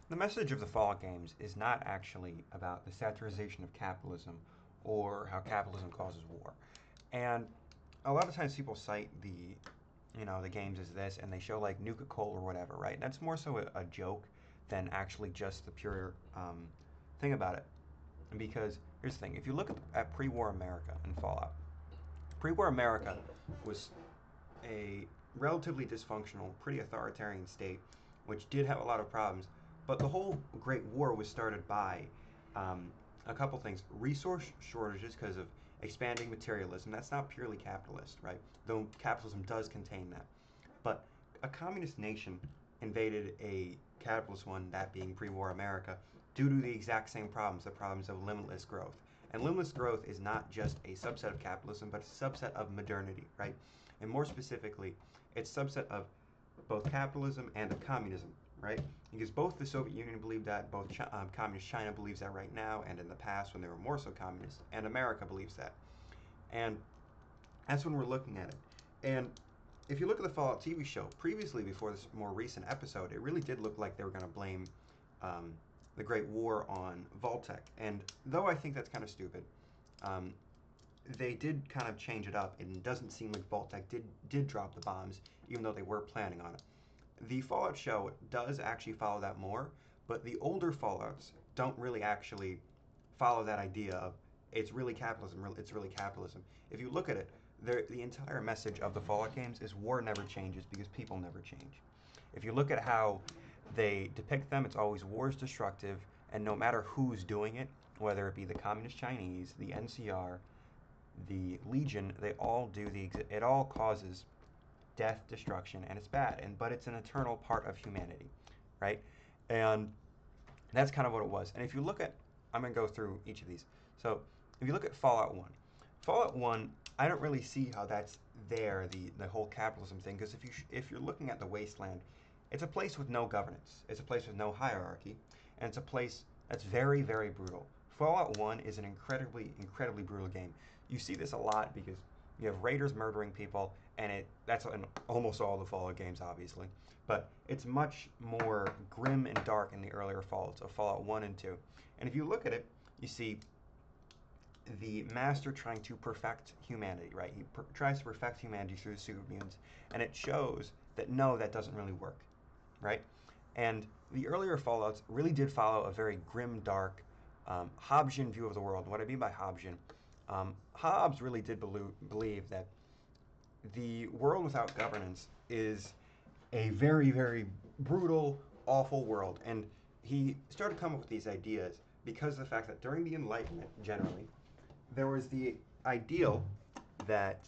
The message of the Fallout games is not actually about the satirization of capitalism or how capitalism causes war. And a lot of times people cite the games as this, and they show like Nuka Cola or whatever, right? That's more so a joke than actually just the pure thing about it. Because here's the thing: if you look at pre-war America and Fallout, pre-war America was a relatively dysfunctional, pretty authoritarian state, which did have a lot of problems. But the whole Great War was started by um, a couple things: resource shortages because of expanding materialism. That's not purely capitalist, right? Though capitalism does contain that. But a communist nation invaded a capitalist one, that being pre-war America, due to the exact same problems, the problems of limitless growth. And limitless growth is not just a subset of capitalism, but a subset of modernity, right? And more specifically, it's a subset of both capitalism and of communism, right? Because both the Soviet Union believed that, both communist China believes that right now, and in the past when they were more so communist, and America believes that. And that's when we're looking at it. And if you look at the Fallout TV show, previously before this more recent episode, it really did look like they were going to blame um, the Great War on Vault-Tec. And though I think that's kind of stupid, um, they did kind of change it up, and it doesn't seem like Vault-Tec did drop the bombs, even though they were planning on it. The Fallout show does actually follow that more, but the older Fallouts don't really actually follow that idea of it's really capitalism. It's really capitalism. If you look at it, the entire message of the Fallout games is war never changes because people never change. If you look at how they depict them, it's always war is destructive, and no matter who's doing it, whether it be the Communist Chinese, the NCR, the Legion, they all do it all causes death, destruction, and it's bad. But it's an eternal part of humanity, right? And that's kind of what it was. And if you look at, I'm gonna go through each of these. So if you look at Fallout One, Fallout One, I don't really see how that's there, the whole capitalism thing, because if you're looking at the wasteland, it's a place with no governance. It's a place with no hierarchy, and it's a place that's very, very brutal. Fallout One is an incredibly brutal game. You see this a lot because you have raiders murdering people, and that's in almost all the Fallout games, obviously. But it's much more grim and dark in the earlier Fallouts of Fallout 1 and 2. And if you look at it, you see the master trying to perfect humanity, right? He tries to perfect humanity through the super mutants, and it shows that no, that doesn't really work, right? And the earlier Fallouts really did follow a very grim, dark, Hobbesian view of the world. What I mean by Hobbesian, Hobbes really did believe that the world without governance is a very, very brutal, awful world. And he started to come up with these ideas because of the fact that during the Enlightenment, generally, there was the ideal that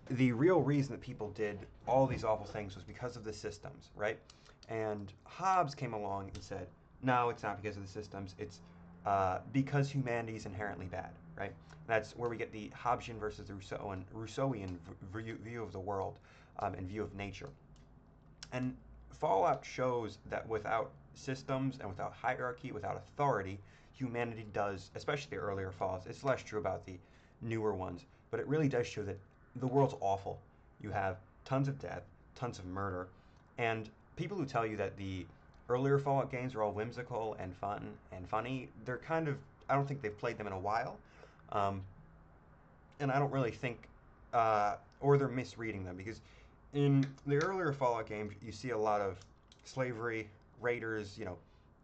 the real reason that people did all these awful things was because of the systems, right? And Hobbes came along and said, no, it's not because of the systems. It's because humanity is inherently bad, right? That's where we get the Hobbesian versus the Rousseauian view of the world and view of nature. And Fallout shows that without systems and without hierarchy, without authority, humanity does, especially the earlier Fallouts. It's less true about the newer ones, but it really does show that the world's awful. You have tons of death, tons of murder, and people who tell you that the earlier Fallout games are all whimsical and fun and funny, they're kind of, I don't think they've played them in a while. Um, and I don't really think, or they're misreading them because in the earlier Fallout games, you see a lot of slavery, raiders,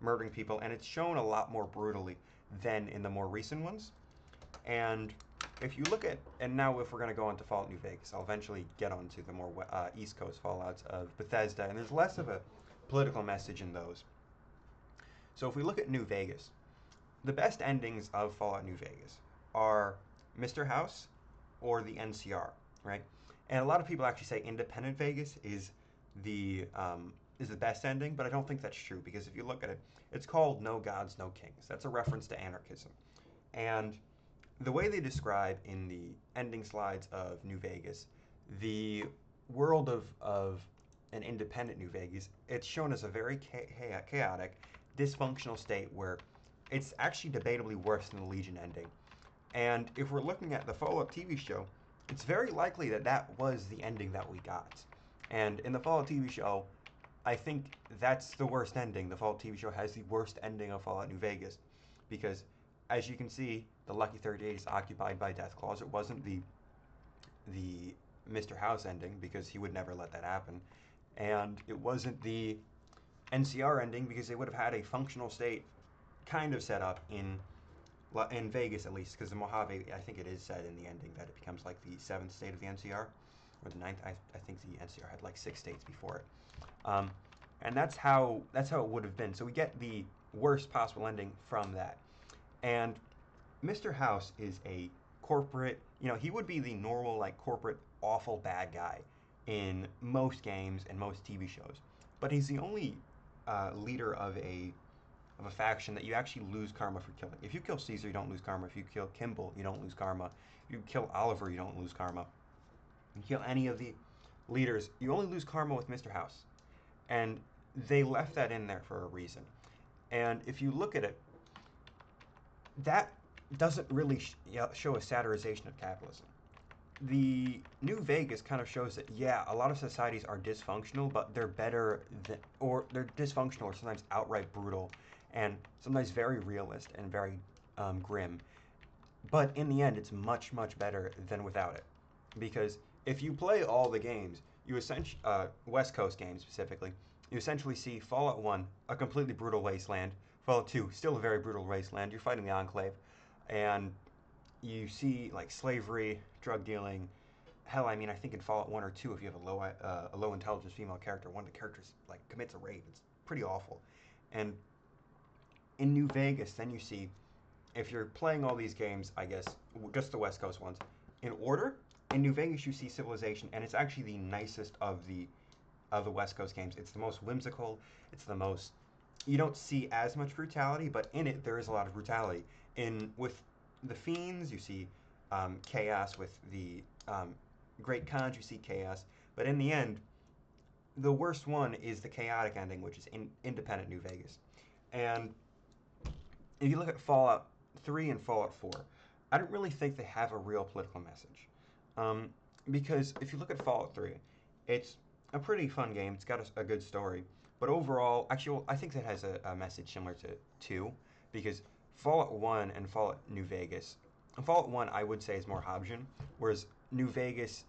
murdering people, and it's shown a lot more brutally than in the more recent ones. And if you look at, and now if we're going to go on to Fallout New Vegas, I'll eventually get onto the more East Coast Fallouts of Bethesda, and there's less of a political message in those. So if we look at New Vegas, the best endings of Fallout New Vegas are Mr. House or the NCR, right? And a lot of people actually say Independent Vegas is the best ending, but I don't think that's true because if you look at it, it's called No Gods, No Kings. That's a reference to anarchism. And the way they describe in the ending slides of New Vegas, the world of an independent New Vegas, it's shown as a very chaotic, dysfunctional state where it's actually debatably worse than the Legion ending. And if we're looking at the Fallout TV show, it's very likely that that was the ending that we got. And in the Fallout TV show, I think that's the worst ending. The Fallout TV show has the worst ending of Fallout New Vegas, because, as you can see, the Lucky 38 is occupied by Deathclaws. It wasn't the Mr. House ending, because he would never let that happen, and it wasn't the NCR ending, because they would have had a functional state kind of set up in Vegas, at least, because the Mojave, I think it is said in the ending that it becomes like the seventh state of the NCR, or the ninth. I think the NCR had like 6 states before it, um, and that's how it would have been. So we get the worst possible ending from that. And Mr. House is a corporate. He would be the normal like corporate awful bad guy in most games and most TV shows, but he's the only leader of a faction that you actually lose karma for killing. If you kill Caesar, you don't lose karma. If you kill Kimball, you don't lose karma. If you kill Oliver, you don't lose karma. You kill any of the leaders, you only lose karma with Mr. House. And they left that in there for a reason. And if you look at it, that doesn't really show a satirization of capitalism. The New Vegas kind of shows that, yeah, a lot of societies are dysfunctional, but they're better than, or they're dysfunctional or sometimes outright brutal, and sometimes very realist and very grim. But in the end, it's much, much better than without it. Because if you play all the games, you essentially, West Coast games specifically, you essentially see Fallout 1, a completely brutal wasteland. Fallout 2, still a very brutal wasteland. You're fighting the Enclave. And you see like slavery, drug dealing. Hell, I mean, I think in Fallout 1 or 2, if you have a low intelligence female character, one of the characters like commits a rape. It's pretty awful. And in New Vegas, then you see, if you're playing all these games, I guess just the West Coast ones, in order, in New Vegas you see Civilization, and it's actually the nicest of the West Coast games. It's the most whimsical. It's the most. You don't see as much brutality, but in it there is a lot of brutality. In with the fiends, you see chaos. With the great cons, you see chaos. But in the end, the worst one is the chaotic ending, which is in independent New Vegas. And if you look at Fallout 3 and Fallout 4, I don't really think they have a real political message. Um, because if you look at Fallout 3, it's a pretty fun game. It's got a good story. But overall, actually, well, I think that has a message similar to 2, because Fallout 1 and Fallout New Vegas, Fallout 1 I would say is more Hobbesian, whereas New Vegas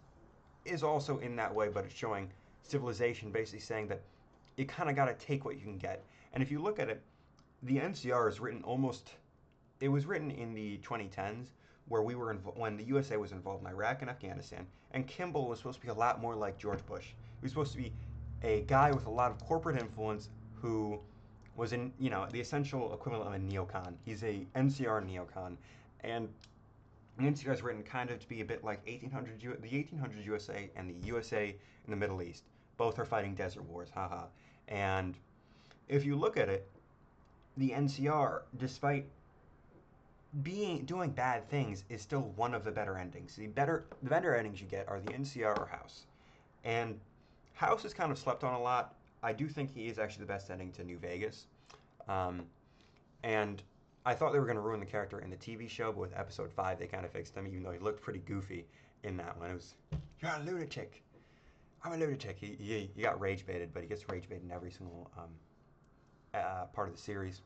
is also in that way, but it's showing Civilization basically saying that you kind of got to take what you can get. And if you look at it, the NCR is written almost. It was written in the 2010s, where when the USA was involved in Iraq and Afghanistan, and Kimball was supposed to be a lot more like George Bush. He was supposed to be a guy with a lot of corporate influence who was the essential equivalent of a neocon. He's a NCR neocon, and the NCR is written kind of to be a bit like the 1800s USA and the USA in the Middle East. Both are fighting desert wars, haha. And if you look at it, the NCR, despite doing bad things, is still one of the better endings. The better endings you get are the NCR or House, and House is kind of slept on a lot. I do think he is actually the best ending to New Vegas, um, and I thought they were going to ruin the character in the TV show, but with episode 5 they kind of fixed him, even though he looked pretty goofy in that one. It was, you're a lunatic. I'm a lunatic. He got rage baited, but he gets rage baited in every single part of the series.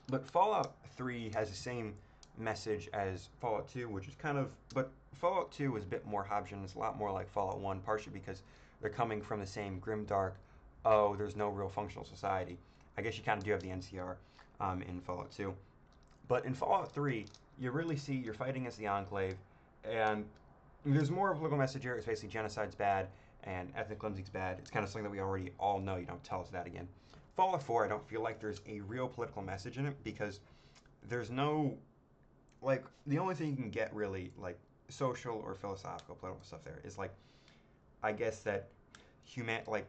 But Fallout 3 has the same message as Fallout 2, which is but Fallout 2 is a bit more Hobbesian. It's a lot more like Fallout 1, partially because they're coming from the same grimdark, oh, there's no real functional society. I guess you kind of do have the NCR in Fallout 2. But in Fallout 3, you really see you're fighting against the Enclave, and there's more of a political message here. It's basically genocide's bad and ethnic cleansing's bad. It's kind of something that we already all know. You don't tell us that again. Fallout 4, I don't feel like there's a real political message in it, because there's no, like, the only thing you can get really, like, social or philosophical political stuff there is, like, I guess that like,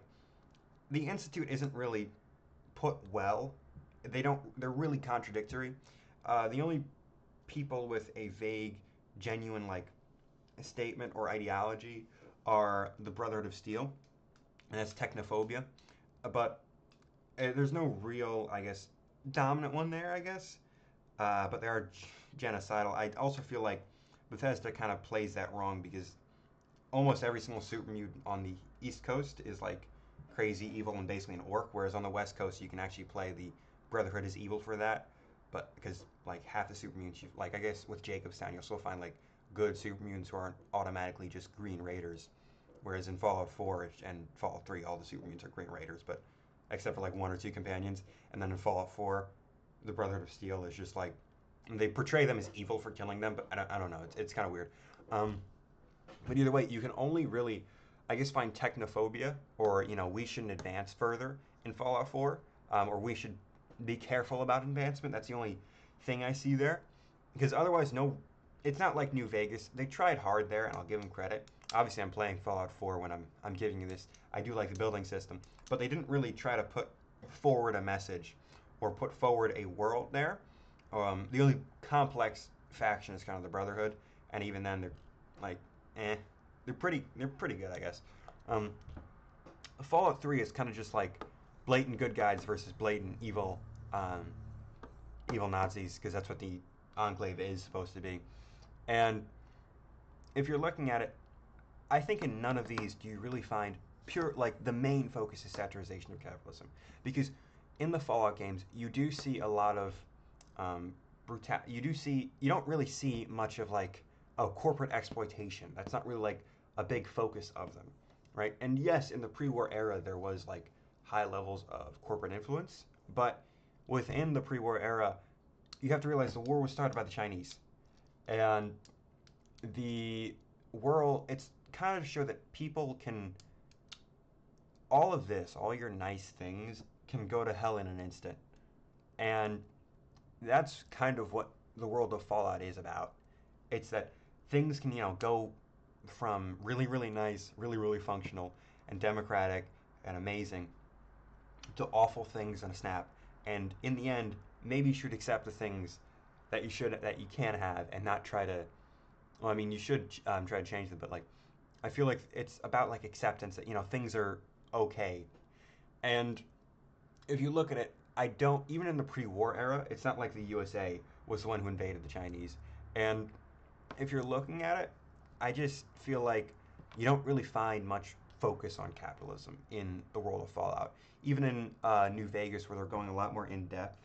the Institute isn't really put well. They're really contradictory. The only people with a vague, genuine, like, statement or ideology are the Brotherhood of Steel, and that's technophobia. But there's no real, I guess, dominant one there, I guess. But they are genocidal. I also feel like Bethesda kind of plays that wrong, because almost every single super mutant on the East Coast is like crazy evil and basically an orc. Whereas on the West Coast, you can actually play the Brotherhood as evil for that, but because like half the super mutants, like I guess with Jacobstown, you'll still find like good super mutants who aren't automatically just Green Raiders. Whereas in Fallout 4 and Fallout 3, all the super mutants are Green Raiders, but except for like one or two companions. And then in Fallout 4, the Brotherhood of Steel is just like they portray them as evil for killing them, but I don't know. It's kind of weird. Um, but either way, you can only really, I guess, find technophobia or we shouldn't advance further in Fallout 4, or we should be careful about advancement. That's the only thing I see there, because otherwise, no, it's not like New Vegas. They tried hard there, and I'll give them credit. Obviously, I'm playing Fallout 4 when I'm giving you this. I do like the building system, but they didn't really try to put forward a message or put forward a world there. The only complex faction is kind of the Brotherhood, and even then they're like, eh, they're pretty good, I guess. Um, Fallout 3 is kind of just like blatant good guys versus blatant um, evil Nazis, because that's what the Enclave is supposed to be. And if you're looking at it, I think in none of these do you really find pure, like the main focus is satirization of capitalism, because in the Fallout games you do see a lot of you don't really see much of like corporate exploitation. That's not really like a big focus of them, right? And yes, in the pre-war era there was like high levels of corporate influence, but within the pre-war era, you have to realize the war was started by the Chinese, and the world. It's kind of show that people can all of this, all your nice things, can go to hell in an instant, and that's kind of what the world of Fallout is about. It's that things can, go from really, really nice, really, really functional and democratic and amazing to awful things in a snap. And in the end, maybe you should accept the things that you can have and not try to. Well, I mean, you should try to change them, but like, I feel like it's about like acceptance that things are okay. And if you look at it, I don't even in the pre-war era, it's not like the USA was the one who invaded the Chinese. And if you're looking at it, I just feel like you don't really find much focus on capitalism in the world of Fallout. Even in New Vegas, where they're going a lot more in depth,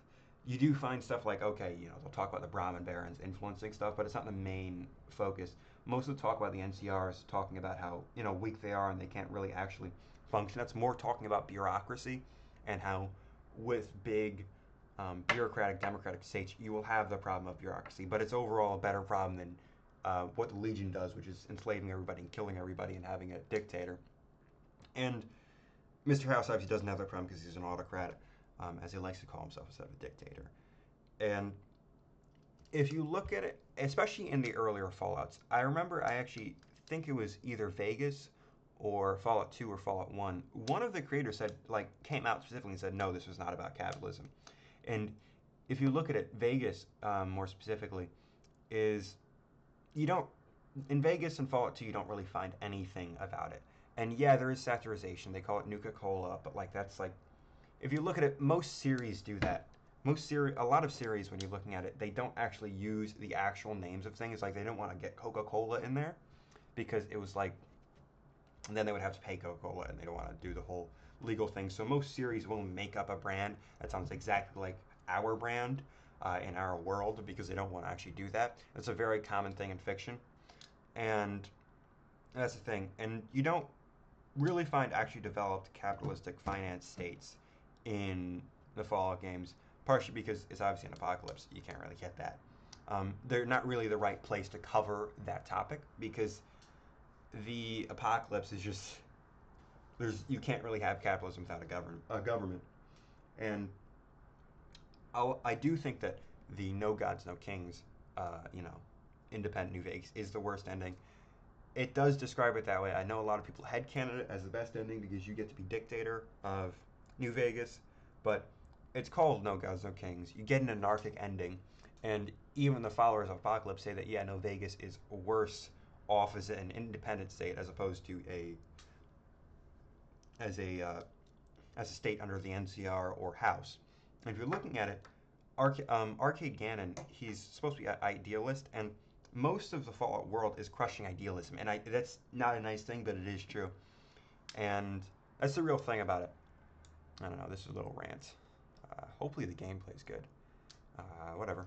you do find stuff like, okay, they'll talk about the Brahmin barons influencing stuff, but it's not the main focus. Most of the talk about the NCR is talking about how weak they are and they can't really actually function. That's more talking about bureaucracy and how with big bureaucratic democratic states you will have the problem of bureaucracy, but it's overall a better problem than what the Legion does, which is enslaving everybody and killing everybody and having a dictator. And Mr. House obviously doesn't have that problem because he's an autocrat, as he likes to call himself instead of a dictator. And if you look at it, especially in the earlier Fallouts, I remember I actually think it was either Vegas or Fallout 2 or Fallout 1. One of the creators said, like, came out specifically and said, no, this was not about capitalism. And if you look at it, Vegas, more specifically, is you don't in Vegas and Fallout 2 you don't really find anything about it. And yeah, there is satirization. They call it Nuka Cola, but like that's like if you look at it, most series do that. A lot of series when you're looking at it, they don't actually use the actual names of things. Like they don't want to get Coca-Cola in there because it was like and then they would have to pay Coca-Cola and they don't want to do the whole legal thing. So most series will make up a brand that sounds exactly like our brand in our world because they don't want to actually do that. It's a very common thing in fiction. And that's the thing. And you don't really find actually developed capitalistic finance states in the Fallout games, partially because it's obviously an apocalypse. You can't really get that. They're not really the right place to cover that topic because the apocalypse is just you can't really have capitalism without a government. And I do think that the No Gods No Kings, independent New Vegas is the worst ending. It does describe it that way. I know a lot of people headcanon it as the best ending because you get to be dictator of New Vegas, but it's called No Gods No Kings. You get an anarchic ending, and even the followers of Apocalypse say that No Vegas is worse off as an independent state as opposed to as a as a state under the NCR or House. And if you're looking at it, Arcade Gannon, he's supposed to be an idealist, and most of the Fallout world is crushing idealism, and that's not a nice thing, but it is true. And That's the real thing about it. I don't know. This is a little rant. Hopefully the gameplay's good. Whatever.